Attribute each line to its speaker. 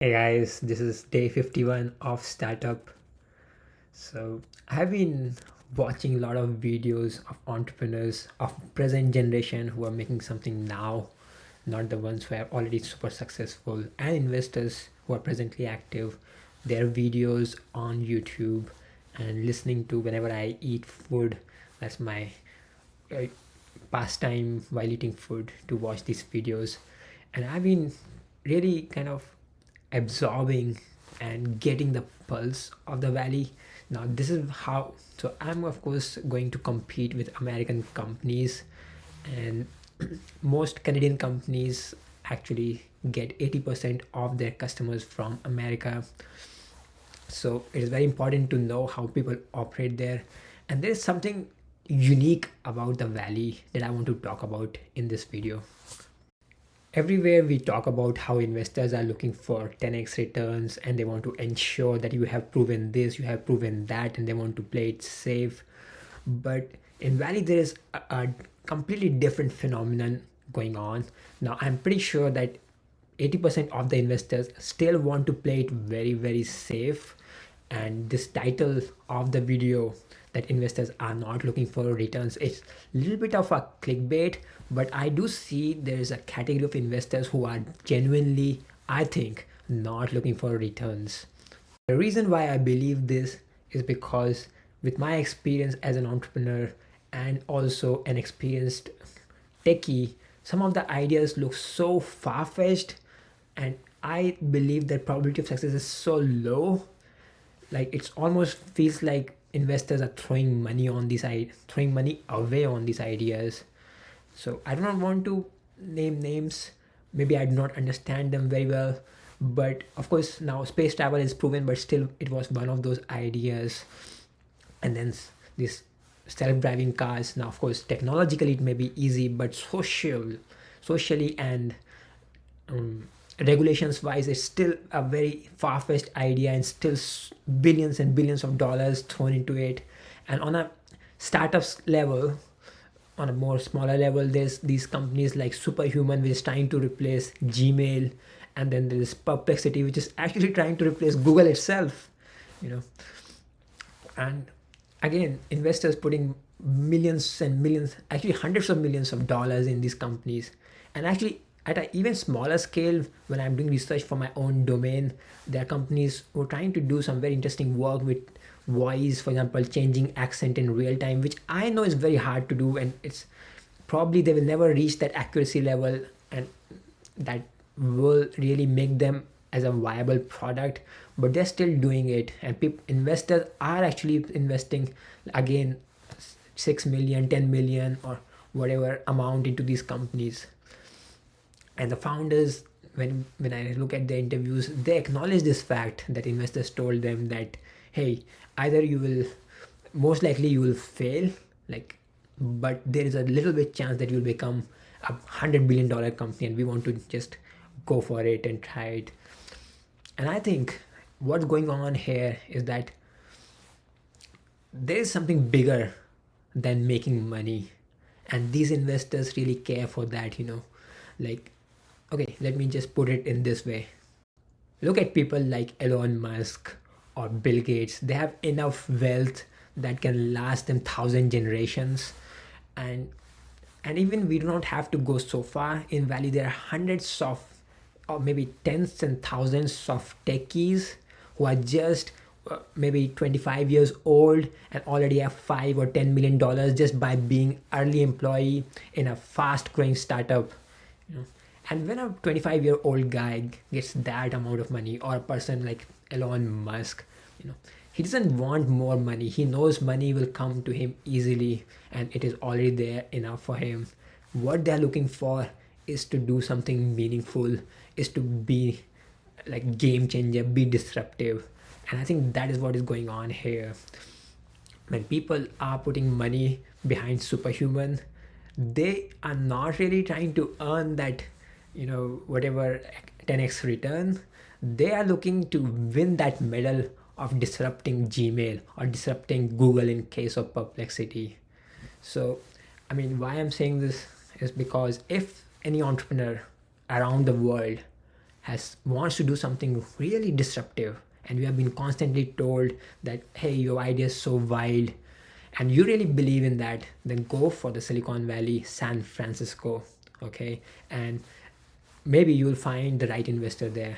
Speaker 1: Hey guys, this is day 51 of startup. So, I've been watching a lot of videos of entrepreneurs of present generation who are making something now, not the ones who are already super successful, and investors who are presently active. Their videos on YouTube and listening to whenever I eat food. That's my uh, pastime while eating food to watch these videos. And I've been really kind of absorbing and getting the pulse of the valley. Now this is how, so I'm of course going to compete with American companies, and most Canadian companies actually get 80% of their customers from America. So it is very important to know how people operate there, and there is something unique about the valley that I want to talk about in this video. Everywhere we talk about how investors are looking for 10x returns, and they want to ensure that you have proven this, you have proven that, and they want to play it safe. But in valley there is a completely different phenomenon going on. Now I'm pretty sure that 80% of the investors still want to play it very very safe, and this title of the video, that investors are not looking for returns, it's a little bit of a clickbait. But I do see there is a category of investors who are genuinely, I think, not looking for returns. The reason why I believe this is because, with my experience as an entrepreneur and also an experienced techie, some of the ideas look so far fetched, and I believe that probability of success is so low. Like it's almost feels like investors are throwing money on throwing money away on these ideas. So I do not want to name names. Maybe I do not understand them very well. But of course, now space travel is proven, but still, it was one of those ideas. And then this self-driving cars. Now, of course, technologically it may be easy, but socially, and um, regulations wise, it's still a very far-fetched idea, and still billions and billions of dollars thrown into it. And on a startups level, on a more smaller level, there's these companies like Superhuman, which is trying to replace Gmail, and then there's Perplexity, which is actually trying to replace Google itself. you know and again, investors putting millions and millions, actually hundreds of millions of dollars in these companies. And actually, at an even smaller scale, when I'm doing research for my own domain, there are companies who are trying to do some very interesting work with voice, for example, changing accent in real time, which I know is very hard to do, and it's probably they will never reach that accuracy level, and that will really make them as a viable product. But they're still doing it, and investors are actually investing, again, 6 million, 10 million, or whatever amount into these companies. And the founders, when I look at the interviews, they acknowledge this fact that investors told them that, hey, either you will, most likely you will fail, like, but there is a little bit chance that you'll become $100 billion company, and we want to just go for it and try it. And I think what's going on here is that there is something bigger than making money, and these investors really care for that. Like, okay, let me just put it in this way. Look at people like Elon Musk or Bill Gates. They have enough wealth that can last them thousand generations. And and even we do not have to go so far. In Valley there are hundreds of, or maybe tens and thousands of techies who are just maybe 25 years old, and already have 5 or 10 million dollars just by being early employee in a fast growing startup. you know and when a 25-year-old guy gets that amount of money, or a person like Elon Musk, you know he doesn't want more money. He knows money will come to him easily, and it is already there enough for him. What they're looking for is to do something meaningful, is to be like game changer, be disruptive. And I think that is what is going on here. When people are putting money behind Superhuman, they are not really trying to earn that, whatever 10x return. They are looking to win that medal of disrupting Gmail or disrupting Google in case of Perplexity. So, I mean, why I'm saying this is because if any entrepreneur around the world has wants to do something really disruptive, and you have been constantly told that, hey, your idea is so wild, and you really believe in that, then go for the Silicon Valley, San Francisco. Okay, and maybe you'll find the right investor there.